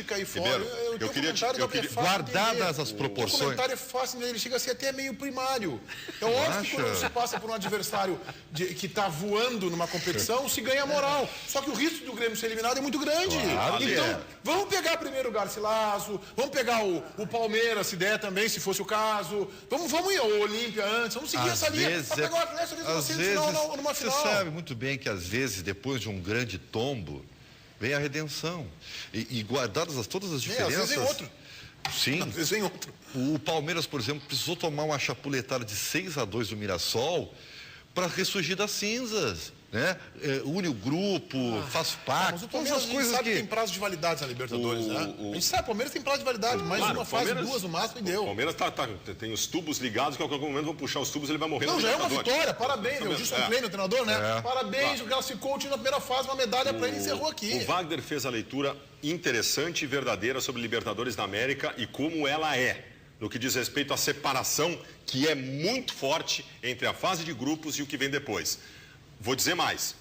cair fora. Eu queria guardadas as proporções. O comentário é fácil, ele chega a ser até meio primário. É óbvio que quando você passa por um adversário que está voando numa competição, se ganha moral. Só que o risco do Grêmio ser eliminado é muito grande. Claro, então, vamos pegar primeiro o Garcilaso, vamos pegar o Palmeiras, se der também, se fosse o caso. Vamos ir ao Olímpia antes, vamos seguir essa linha. Para pegar o Atlético numa final. Você sabe muito bem que às vezes, depois de um grande tombo, vem a redenção. E guardadas todas as diferenças... Às vezes vem outro. Sim. Às vezes vem outro. O Palmeiras, por exemplo, precisou tomar uma chapuletada de 6-2 do Mirassol para ressurgir das cinzas, né? Une o grupo, faz parte. Mas o Palmeiras, a gente sabe que tem prazo de validade na Libertadores, né? A gente sabe, o Palmeiras tem prazo de validade, mais uma fase, duas no máximo e deu. O Palmeiras tem os tubos ligados, que a qualquer momento vão puxar os tubos e ele vai morrer. Não, já é uma vitória, parabéns, o Gilson Klein, o treinador, né? Parabéns, classificou o time na primeira fase, uma medalha para ele, encerrou aqui. O Wagner fez a leitura interessante e verdadeira sobre Libertadores da América e como ela é, no que diz respeito à separação, que é muito forte entre a fase de grupos e o que vem depois. Vou dizer mais,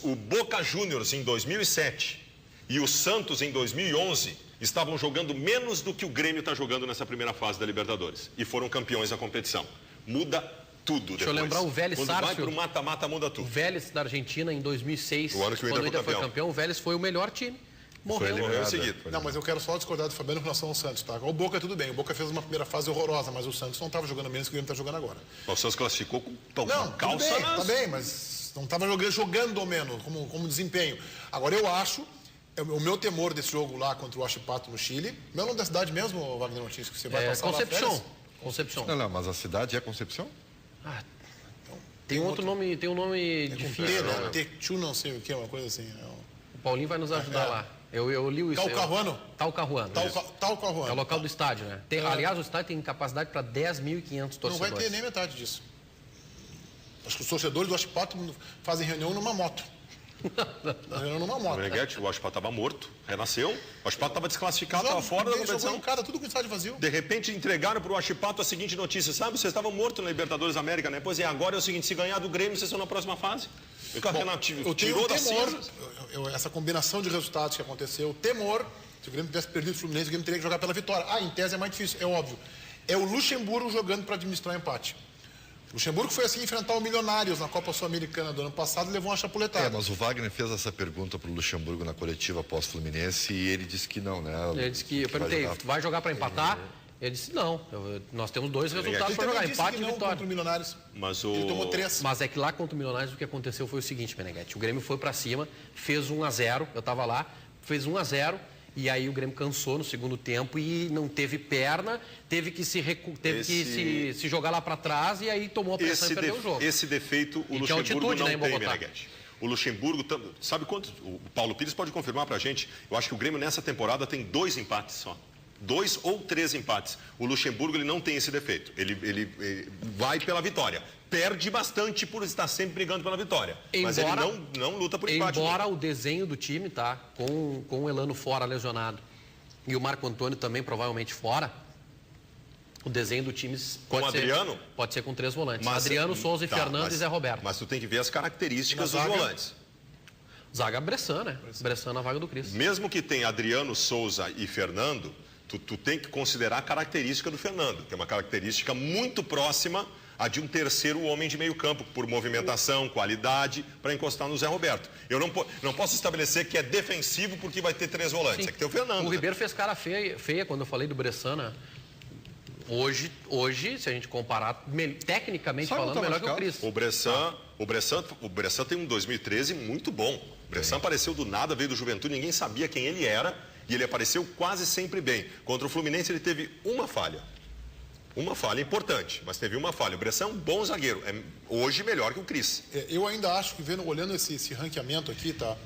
o Boca Juniors em 2007 e o Santos em 2011 estavam jogando menos do que o Grêmio está jogando nessa primeira fase da Libertadores e foram campeões da competição. Muda tudo depois. Deixa eu lembrar o Vélez Quando Sárcio. vai para o mata-mata, muda tudo. O Vélez da Argentina em 2006, O ano que o Inter quando o Inter foi foi campeão, o Vélez foi o melhor time. Morreu em seguida. Não, mas eu quero só discordar do Fabiano em relação ao Santos, tá? O Boca tudo bem, o Boca fez uma primeira fase horrorosa, mas o Santos não estava jogando menos que o Grêmio está jogando agora. O Santos classificou com calça. Tá bem, mas não estava jogando ou menos, como desempenho. Agora eu acho, o meu temor desse jogo lá contra o Huachipato no Chile, meu nome da cidade mesmo, Wagner Martins, que você vai passar Concepción. lá Concepción. Não, mas a cidade é Concepción? Tem outro nome, tem um nome difícil. Techu não sei o que, uma coisa assim. O Paulinho vai nos ajudar lá. Eu li isso. Talcahuano? Talcahuano. Talcahuano. É o local do estádio, né? Aliás, o estádio tem capacidade para 10.500 torcedores. Não vai ter nem metade disso. Acho que os torcedores do Huachipato fazem reunião numa moto. O Meneghetti, o Huachipato estava morto, renasceu. O Huachipato estava desclassificado, estava fora da competição. Tudo com o estádio vazio. De repente entregaram para o Huachipato a seguinte notícia: sabe, vocês estavam mortos na Libertadores da América, né? Pois é, agora é o seguinte: se ganhar do Grêmio, vocês estão na próxima fase. Eu tenho temor, essa combinação de resultados que aconteceu, temor, se o Grêmio tivesse perdido o Fluminense, o Grêmio teria que jogar pela vitória. Em tese é mais difícil, é óbvio. É o Luxemburgo jogando para administrar o empate. O Luxemburgo foi assim enfrentar o Milionários na Copa Sul-Americana do ano passado e levou uma chapuletada. Mas o Wagner fez essa pergunta para o Luxemburgo na coletiva pós-Fluminense e ele disse que não, né? Ele disse que, eu perguntei, vai jogar para empatar? Ele disse, não, nós temos dois resultados para jogar, empate e vitória. Contra o Milionários. Ele tomou 3. Mas é que lá contra o Milionários o que aconteceu foi o seguinte, Meneghetti, o Grêmio foi para cima, fez 1-0, eu estava lá, fez 1-0, e aí o Grêmio cansou no segundo tempo e não teve perna, teve que se jogar lá para trás e aí tomou a pressão e perdeu o jogo. Esse defeito o Luxemburgo não tem, Meneghetti. O Luxemburgo, sabe quanto? O Paulo Pires pode confirmar pra gente. Eu acho que o Grêmio nessa temporada tem 2 empates só. 2 ou 3 empates. O Luxemburgo ele não tem esse defeito. Ele vai pela vitória. Perde bastante por estar sempre brigando pela vitória. Mas ele não luta por empate. Embora o desenho do time, tá? Com o Elano fora, lesionado, e o Marco Antônio também provavelmente fora, o desenho do time pode ser com 3 volantes. Adriano, Souza e Fernando e Zé Roberto. Mas tu tem que ver as características dos volantes. Zaga Bressan, né? Bressan na vaga do Cris. Mesmo que tenha Adriano, Souza e Fernando, tu tem que considerar a característica do Fernando, que é uma característica muito próxima a de um terceiro homem de meio campo, por movimentação, qualidade, para encostar no Zé Roberto. Eu não posso estabelecer que é defensivo porque vai ter 3 volantes. Sim. É que tem o Fernando. O Ribeiro fez cara feia quando eu falei do Bressan, né? Hoje, se a gente comparar, tecnicamente falando, melhor que o Cris. O Bressan tem um 2013 muito bom. O Bressan apareceu do nada, veio do Juventude, ninguém sabia quem ele era e ele apareceu quase sempre bem. Contra o Fluminense ele teve uma falha. Uma falha importante, mas teve uma falha. O Bressan é um bom zagueiro, é hoje melhor que o Cris. Eu ainda acho que olhando esse ranqueamento aqui, tá?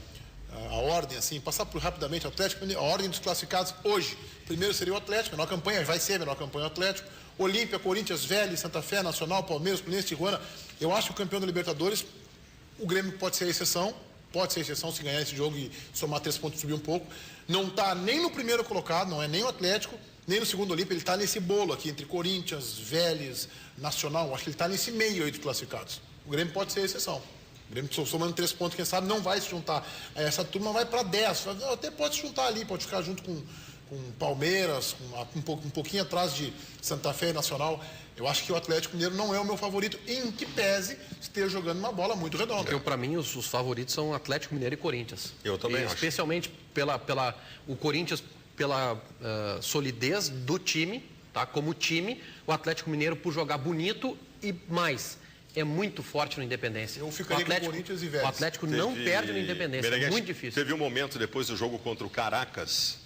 A ordem, assim, passar por rapidamente o Atlético, a ordem dos classificados hoje. Primeiro seria o Atlético, menor campanha, vai ser a menor campanha o Atlético. Olímpia, Corinthians, Vélez, Santa Fé, Nacional, Palmeiras, Fluminense, Tijuana. Eu acho que o campeão da Libertadores, o Grêmio pode ser a exceção se ganhar esse jogo e somar 3 pontos e subir um pouco. Não está nem no primeiro colocado, não é nem o Atlético, nem no segundo Olímpia, ele está nesse bolo aqui, entre Corinthians, Vélez, Nacional, acho que ele está nesse meio aí dos classificados. O Grêmio pode ser a exceção. O Grêmio somando 3 pontos, quem sabe não vai se juntar. Essa turma vai para 10. Até pode se juntar ali, pode ficar junto com Palmeiras, um pouquinho atrás de Santa Fé e Nacional. Eu acho que o Atlético Mineiro não é o meu favorito, em que pese esteja jogando uma bola muito redonda. Porque para mim os favoritos são Atlético Mineiro e Corinthians. Eu também acho. Especialmente o Corinthians pela solidez do time, tá? Como time, o Atlético Mineiro por jogar bonito e mais. É muito forte no Independência. Eu ficaria com Corinthians e Vélez. O Atlético não perde no Independência, é muito difícil. Teve um momento depois do jogo contra o Caracas,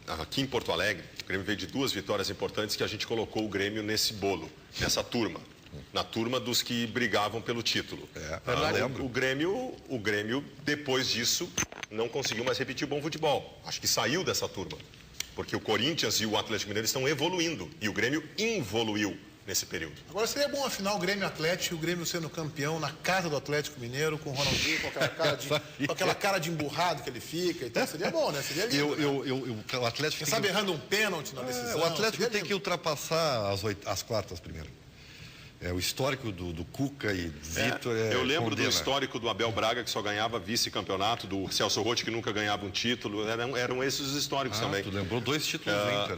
aqui em Porto Alegre, o Grêmio veio de 2 vitórias importantes que a gente colocou o Grêmio nesse bolo, nessa turma. Na turma dos que brigavam pelo título. O Grêmio, depois disso, não conseguiu mais repetir bom futebol. Acho que saiu dessa turma. Porque o Corinthians e o Atlético Mineiro estão evoluindo. E o Grêmio involuiu nesse período. Agora seria bom, afinal, o Grêmio Atlético, o Grêmio sendo campeão na casa do Atlético Mineiro, com o Ronaldinho, com aquela cara de emburrado que ele fica. Então seria bom, né? Seria lindo. O Atlético. Quem sabe errando um pênalti na decisão. O Atlético tem que ultrapassar as quartas primeiro. O histórico do Cuca e Vitor eu lembro do histórico do Abel Braga, que só ganhava vice-campeonato, do Celso Roth, que nunca ganhava um título. Eram esses os históricos também. Tu lembrou 2 títulos Inter.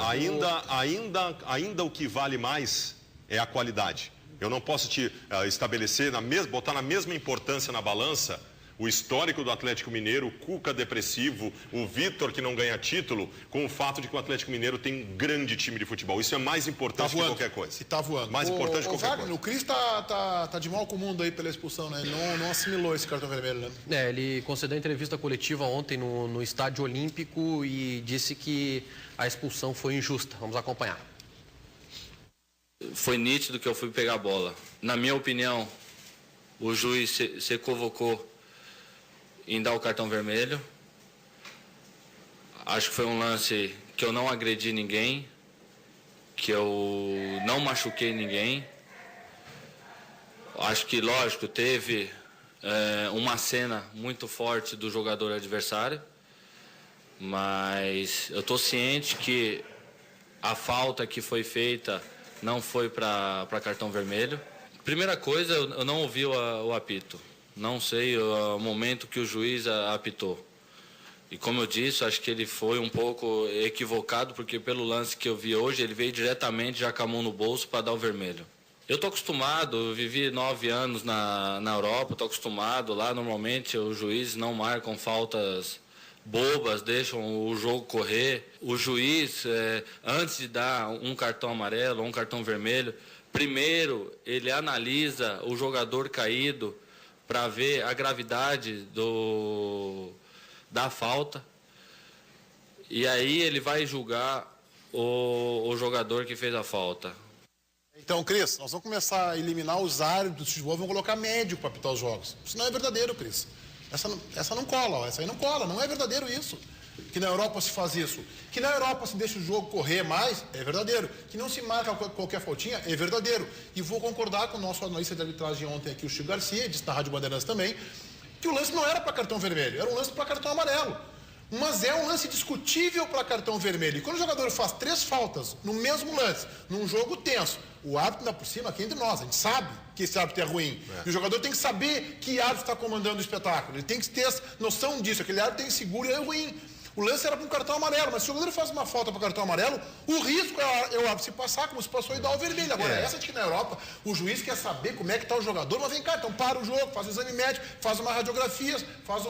Ainda o que vale mais é a qualidade. Eu não posso te estabelecer, botar na mesma importância na balança o histórico do Atlético Mineiro, o Cuca depressivo, o Vitor que não ganha título, com o fato de que o Atlético Mineiro tem um grande time de futebol. Isso é mais importante que qualquer coisa. E tá voando. Mais importante que qualquer coisa. O Cris tá de mal com o mundo aí pela expulsão, né? Ele não assimilou esse cartão vermelho, né? Ele concedeu entrevista coletiva ontem no Estádio Olímpico e disse que a expulsão foi injusta. Vamos acompanhar. Foi nítido que eu fui pegar a bola. Na minha opinião, o juiz se equivocou em dar o cartão vermelho. Acho que foi um lance que eu não agredi ninguém, que eu não machuquei ninguém. Acho que, lógico, teve uma cena muito forte do jogador adversário, mas eu estou ciente que a falta que foi feita não foi para cartão vermelho. Primeira coisa, eu não ouvi o apito. Não sei o momento que o juiz apitou. E como eu disse, acho que ele foi um pouco equivocado, porque pelo lance que eu vi hoje, ele veio diretamente já com a mão no bolso para dar o vermelho. Eu estou acostumado, eu vivi 9 anos na Europa, estou acostumado. Lá, normalmente, os juízes não marcam faltas bobas, deixam o jogo correr. O juiz, antes de dar um cartão amarelo ou um cartão vermelho, primeiro ele analisa o jogador caído para ver a gravidade da falta, e aí ele vai julgar o jogador que fez a falta. Então, Cris, nós vamos começar a eliminar os árbitros do futebol, vamos colocar médico para apitar os jogos. Isso não é verdadeiro, Cris. Essa não cola, ó. Essa aí não cola, não é verdadeiro isso. Que na Europa se faz isso. Que na Europa se deixa o jogo correr mais, é verdadeiro. Que não se marca qualquer faltinha, é verdadeiro. E vou concordar com o nosso analista de arbitragem ontem aqui, o Chico Garcia, disse na Rádio Bandeirantes também, que o lance não era para cartão vermelho, era um lance para cartão amarelo. Mas é um lance discutível para cartão vermelho. E quando o jogador faz 3 faltas no mesmo lance, num jogo tenso, o árbitro ainda por cima, aqui entre nós, a gente sabe que esse árbitro é ruim. E o jogador tem que saber que árbitro está comandando o espetáculo. Ele tem que ter noção disso. Aquele árbitro tem seguro e é ruim. O lance era para um cartão amarelo, mas se o jogador faz uma falta para cartão amarelo, o risco é o árbitro se passar, como se passou, e dar o vermelho. Agora, essa de que na Europa, o juiz quer saber como é que está o jogador, mas vem cá, então para o jogo, faz o exame médico, faz uma radiografia, faz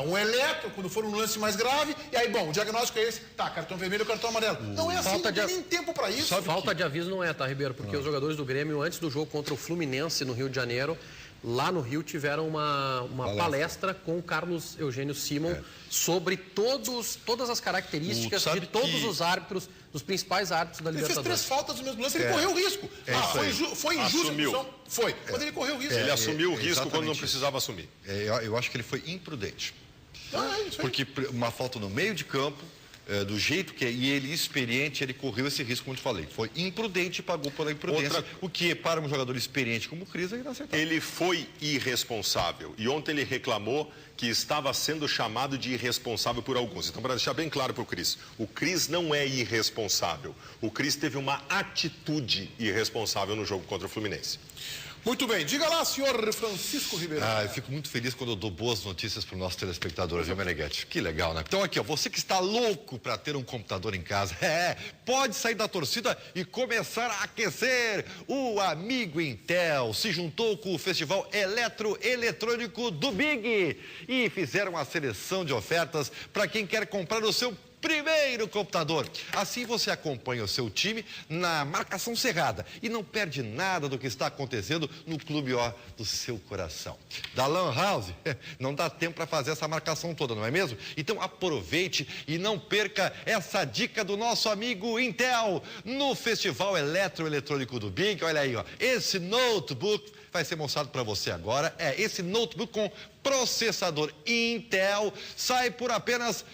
um eletro, quando for um lance mais grave, e aí, bom, o diagnóstico é esse, tá, cartão vermelho ou cartão amarelo. Não é assim, não tem nem tempo para isso. Falta de aviso não é, tá, Ribeiro? Porque os jogadores do Grêmio, antes do jogo contra o Fluminense, no Rio de Janeiro, lá no Rio tiveram uma palestra com o Carlos Eugênio Simon sobre todas as características de todos os árbitros, dos principais árbitros da Libertadores. Ele fez 3 faltas no mesmo lance, ele correu o risco. Foi injusto a expulsão? Foi, mas ele correu o risco. Ele assumiu o risco quando não precisava assumir. Eu acho que ele foi imprudente. Porque uma falta no meio de campo, do jeito que é, e ele experiente, ele correu esse risco, como eu te falei. Foi imprudente e pagou pela imprudência. O que para um jogador experiente como o Cris é inaceitável. Ele foi irresponsável. E ontem ele reclamou que estava sendo chamado de irresponsável por alguns. Então, para deixar bem claro para o Cris não é irresponsável. O Cris teve uma atitude irresponsável no jogo contra o Fluminense. Muito bem, diga lá, senhor Francisco Ribeiro. Eu fico muito feliz quando eu dou boas notícias para o nosso telespectador, viu, Meneghetti? Que legal, né? Então aqui, ó, você que está louco para ter um computador em casa, pode sair da torcida e começar a aquecer. O amigo Intel se juntou com o Festival Eletroeletrônico do Big e fizeram a seleção de ofertas para quem quer comprar o seu primeiro computador. Assim você acompanha o seu time na marcação cerrada e não perde nada do que está acontecendo no clube ó do seu coração. Da Lan House, não dá tempo para fazer essa marcação toda, não é mesmo? Então aproveite e não perca essa dica do nosso amigo Intel no Festival Eletroeletrônico do Big. Olha aí, ó, esse notebook vai ser mostrado para você agora. Esse notebook com processador Intel sai por apenas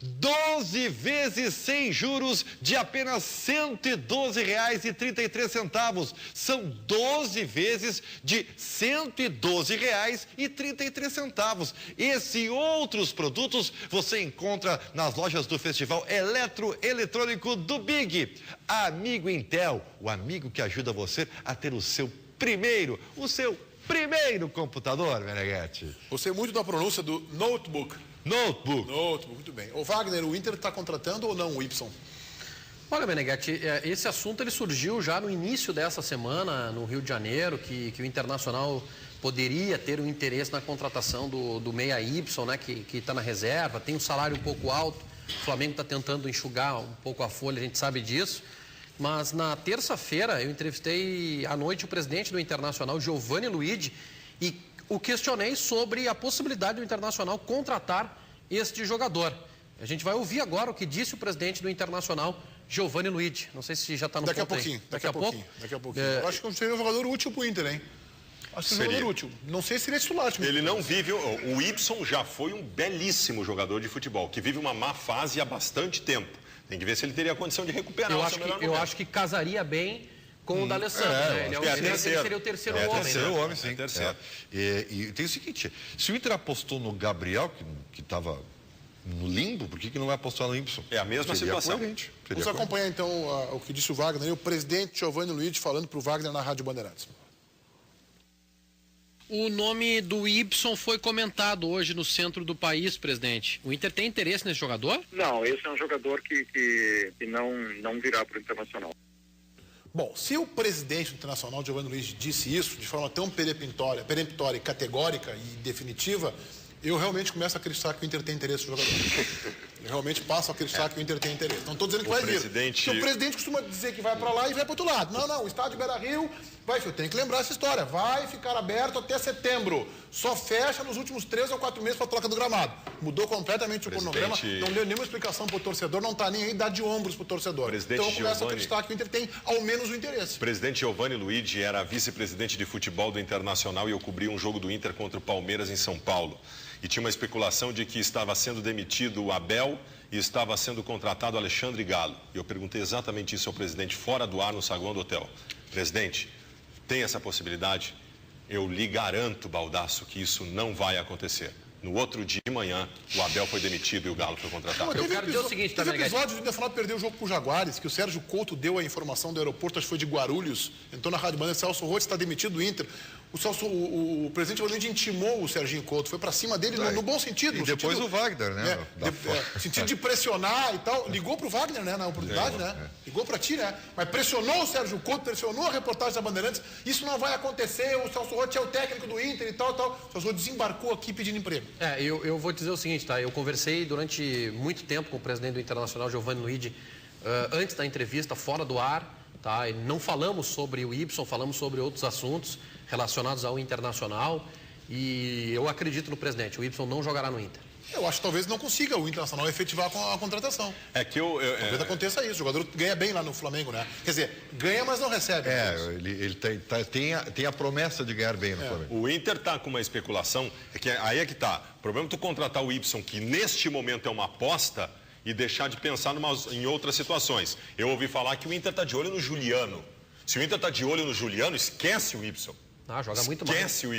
12 vezes sem juros de apenas R$ 112,33. São 12 vezes de R$ 112,33. Esse e outros produtos você encontra nas lojas do Festival Eletroeletrônico do Big. Amigo Intel, o amigo que ajuda você a ter o seu primeiro computador, Meneghetti. Gostei muito da pronúncia do notebook. Notebook, muito bem. Ô Wagner, o Inter está contratando ou não o Y? Olha, Meneghetti, esse assunto ele surgiu já no início dessa semana, no Rio de Janeiro, que o Internacional poderia ter um interesse na contratação do meia Y, né, que está na reserva, tem um salário um pouco alto, o Flamengo está tentando enxugar um pouco a folha, a gente sabe disso. Mas na terça-feira eu entrevistei à noite o presidente do Internacional, Giovanni Luigi, e o questionei sobre a possibilidade do Internacional contratar este jogador. A gente vai ouvir agora o que disse o presidente do Internacional, Giovanni Luigi. Não sei se já está no Daqui a ponto pouquinho. aí. Daqui a pouquinho. Eu acho que seria um jogador útil para o Inter, hein? Acho que seria um jogador útil. Não sei se seria titular. Ele não vive... O Y já foi um belíssimo jogador de futebol, que vive uma má fase há bastante tempo. Tem que ver se ele teria a condição de recuperar o seu melhor momento. Eu acho que casaria bem com o D'Alessandro, né? Ele seria o terceiro homem. Terceiro né? homem, sim. E tem o seguinte, se o Inter apostou no Gabriel, que estava no limbo, por que não vai apostar no Y? É a mesma situação. Vamos acompanhar então o que disse o Wagner, o presidente Giovanni Luigi falando para o Wagner na Rádio Bandeirantes. O nome do Y foi comentado hoje no centro do país, presidente. O Inter tem interesse nesse jogador? Não, esse é um jogador que não virá para o Internacional. Bom, se o presidente do Internacional, Giovanni Luigi, disse isso de forma tão peremptória, categórica e definitiva, eu realmente começo a acreditar que o Inter tem interesse no jogador. Eu realmente passo a acreditar que o Inter tem interesse. Não estou dizendo que vai vir. Porque o presidente costuma dizer que vai para lá e vai para outro lado. Não, o estádio Beira-Rio eu tenho que lembrar essa história. Vai ficar aberto até setembro. Só fecha nos últimos 3 ou 4 meses para a troca do gramado. Mudou completamente o cronograma. Não deu nenhuma explicação para o torcedor. Não está nem aí, dá de ombros para o torcedor. Então eu começo a acreditar que o Inter tem ao menos o interesse. O presidente Giovanni Luigi era vice-presidente de futebol do Internacional e eu cobri um jogo do Inter contra o Palmeiras em São Paulo. E tinha uma especulação de que estava sendo demitido o Abel e estava sendo contratado o Alexandre Galo. E eu perguntei exatamente isso ao presidente fora do ar no saguão do hotel. Presidente, tem essa possibilidade? Eu lhe garanto, Baldasso, que isso não vai acontecer. No outro dia de manhã, o Abel foi demitido e o Galo foi contratado. Eu quero dizer o seguinte, teve episódio do Internacional perder o jogo pro Jaguares, que o Sérgio Couto deu a informação do aeroporto, acho que foi de Guarulhos, entrou na Rádio Bandeirantes, Celso Roth está demitido do Inter. O presidente Valente intimou o Serginho Couto, foi para cima dele no bom sentido. E depois o Wagner, né? Sentido de pressionar e tal. Ligou pro Wagner, né, na oportunidade, né? Ligou para ti, né? Mas pressionou o Sérgio Couto, pressionou a reportagem da Bandeirantes. Isso não vai acontecer, o Celso Roth é o técnico do Inter e tal. O Celso Roth desembarcou aqui pedindo emprego. Eu vou dizer o seguinte, tá? Eu conversei durante muito tempo com o presidente do Internacional, Giovanni Luigi, antes da entrevista, fora do ar, tá? E não falamos sobre o Y, falamos sobre outros assuntos relacionados ao Internacional e eu acredito no presidente, o Y não jogará no Inter. Eu acho que talvez não consiga o Internacional efetivar a contratação. Talvez aconteça isso. O jogador ganha bem lá no Flamengo, né? Quer dizer, ganha, mas não recebe. Ele tem a promessa de ganhar bem no Flamengo. O Inter está com uma especulação, aí é que tá. O problema é tu contratar o Y, que neste momento é uma aposta, e deixar de pensar em outras situações. Eu ouvi falar que o Inter está de olho no Juliano. Se o Inter está de olho no Juliano, esquece o Y. Joga muito mais. Esquece o Y.